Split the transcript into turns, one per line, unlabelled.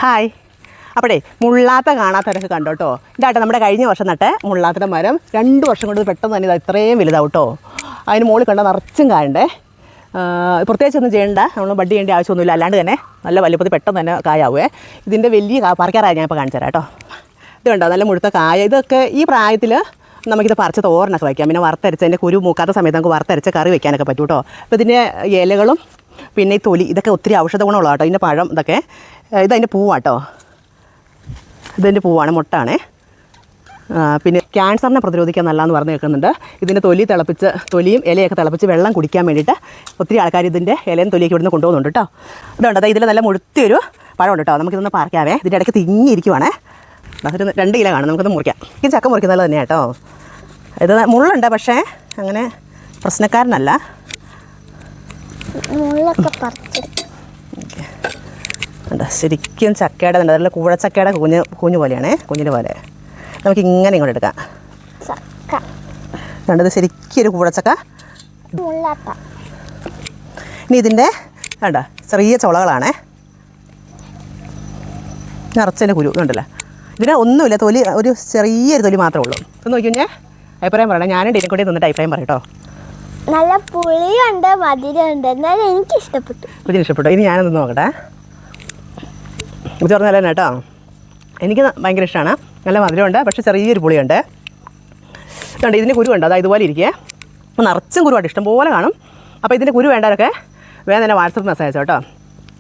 Hi. അപ്പോഴേ മുള്ളാത്ത കാണാത്തവരൊക്കെ കണ്ടോ കേട്ടോ. ഇതാട്ടെ നമ്മുടെ കഴിഞ്ഞ വർഷം നട്ടെ മുള്ളാത്തയുടെ മരം 2 വർഷം കൊണ്ട് പെട്ടെന്ന് തന്നെ ഇത് ഇത്രയും വലുതാവും കേട്ടോ. അതിന് മുകളിൽ കണ്ട നിറച്ചും കായുണ്ടേ. പ്രത്യേകിച്ചൊന്നും ചെയ്യേണ്ട, നമ്മൾ ബഡ് ചെയ്യേണ്ട ആവശ്യമൊന്നുമില്ല. അല്ലാണ്ട് തന്നെ നല്ല വലിപ്പത്തിൽ പെട്ടെന്ന് തന്നെ കായാവുമേ. ഇതിൻ്റെ വലിയ പറിക്കാറായി ഞാൻ ഇപ്പോൾ കാണിച്ചു തരാം കേട്ടോ. ഇത് കണ്ടോ, നല്ല മുഴുത്ത കായ. ഇതൊക്കെ ഈ പ്രായത്തിൽ നമുക്കിത് പറിച്ച് തോരനൊക്കെ വയ്ക്കാം. പിന്നെ വറുത്തരച്ചതിൻ്റെ കുരു മൂക്കാത്ത സമയത്ത് നമുക്ക് വറുത്തരച്ച കറി വയ്ക്കാനൊക്കെ പറ്റും കേട്ടോ. അപ്പോൾ ഇതിൻ്റെ ഇലകളും പിന്നെ ഈ തൊലി ഇതൊക്കെ ഒത്തിരി ഔഷധ ഗുണമുള്ള കേട്ടോ. ഇതിൻ്റെ പഴം ഇതൊക്കെ ഇതതിൻ്റെ പൂവാട്ടോ. ഇതിൻ്റെ പൂവാണ്, മുട്ടാണ്. പിന്നെ ക്യാൻസറിനെ പ്രതിരോധിക്കാൻ നല്ലതെന്ന് പറഞ്ഞ് കേൾക്കുന്നുണ്ട്. ഇതിൻ്റെ തൊലിയും ഇലയൊക്കെ തിളപ്പിച്ച് വെള്ളം കുടിക്കാൻ വേണ്ടിയിട്ട് ഒത്തിരി ആൾക്കാർ ഇതിൻ്റെ ഇലയും തൊലിയൊക്കെ ഇവിടുന്ന് കൊണ്ടുപോകുന്നുണ്ട് കേട്ടോ. ഇതുണ്ട്, അതായത് ഇതിൽ നല്ല മുഴുത്തിയൊരു പഴമുണ്ട് കേട്ടോ. നമുക്കിതൊന്ന് പറിക്കാവേ. ഇതിൻ്റെ ഇടയ്ക്ക് തിങ്ങിയിരിക്കുവാണേ. അതൊരു 2 കിലോ കാണും. നമുക്കൊന്ന് മുറിക്കാം. ഇത് ചക്ക മുറിക്കുന്നത് തന്നെയാണ് കേട്ടോ. ഇത് മുള്ളുണ്ട്, പക്ഷേ അങ്ങനെ പ്രശ്നക്കാരനല്ല. ശരിക്കും ചക്കയുടെ ഉണ്ട്, അതിൽ കൂഴച്ചക്കയുടെ കുഞ്ഞു പോലെയാണേ, കുഞ്ഞിന് പോലെ. നമുക്ക് ഇങ്ങനെ ഇങ്ങോട്ട് എടുക്കാം. കണ്ടത് ശരിക്കും ഒരു കൂഴച്ചക്ക. ഇനി ഇതിൻ്റെ വേണ്ട ചെറിയ ചുളകളാണേ, നിറച്ചതിൻ്റെ കുരു കണ്ടല്ലോ. ഇതിന് ഒന്നുമില്ല, തൊലി ഒരു ചെറിയൊരു തൊലി മാത്രമേ ഉള്ളൂ. ഇത് നോക്കി കഴിഞ്ഞാൽ അഭിപ്രായം പറയണം. ഞാനും ഡീനെ കൂടി നിന്നിട്ട് അഭിപ്രായം പറയട്ടോ.
നല്ല പുളിയുണ്ട്, മധുരമുണ്ട്, എന്നാലും എനിക്ക് ഇഷ്ടപ്പെട്ടു.
ഇഷ്ടപ്പെട്ടു. ഇനി ഞാനൊന്ന് നോക്കട്ടെ. ഇത് പറഞ്ഞാൽ തന്നെ കേട്ടോ, എനിക്ക് ഭയങ്കര ഇഷ്ടമാണ്. നല്ല മധുരമുണ്ട്, പക്ഷേ ചെറിയൊരു പുളിയുണ്ട്. ഇതുണ്ട്, ഇതിൻ്റെ കുരു ഉണ്ട്, അതായത് ഇതുപോലെ ഇരിക്കുക. അപ്പോൾ നിറച്ചും കുരുവായിട്ട് ഇഷ്ടം പോലെ കാണും. അപ്പോൾ ഇതിൻ്റെ കുരു വേണ്ടവരൊക്കെ വേഗം തന്നെ വാട്സപ്പ് മെസ്സേജ് കേട്ടോ.